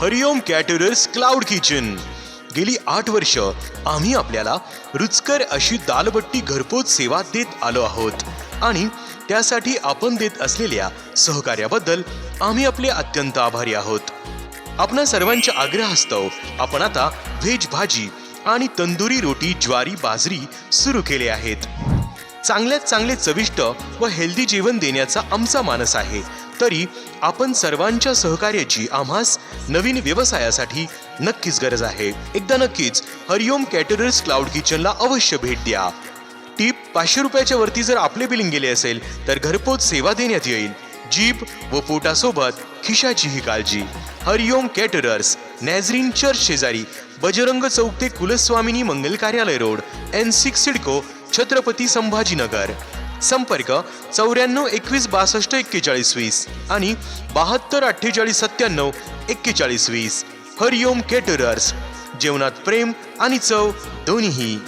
हरिओम caterers cloud kitchen. गेली 8 वर्ष आम्ही आपल्याला रुचकर अशी दालबट्टी घरपोच सेवा देत आलो आहोत आणि त्यासाठी आपण देत असलेल्या सहकार्याबद्दल आम्ही आपले अत्यंत आभारी आहोत. आपणा सर्वांच्या आग्रहास्तव आपण आता व्हेज भाजी आणि तंदुरी रोटी ज्वारी बाजरी सुरू केले आहेत. चांगल्यात चांगले चविष्ट व हेल्दी जेवण देण्याचा आमचा मानस आहे. तरी आपण सर्वांच्या सहकार्याची आम्हास नवीन व्यवसायासाठी नक्कीच गरज आहे. एकदा नक्कीच हरिओम कॅटरर्स क्लाउड किचनला अवश्य भेट द्या. टिप 500 रुपयाच्या वरती जर आपले बिलिंग गेले असेल तर घरपोच सेवा देण्यात येईल. जीभ व पोटासोबत खिशाचीही काळजी. हरिओम कॅटरर्स, नॅझरीन चर्च शेजारी, बजरंग चौक ते कुलस्वामिनी मंगल कार्यालय रोड, N6 सिडको, छत्रपती संभाजीनगर. संपर्क 94 21 62 41 20 आणि 72 48 97 41 20. हरिओम कॅटरर्स, जेवणात प्रेम आणि चव दोन्हीही.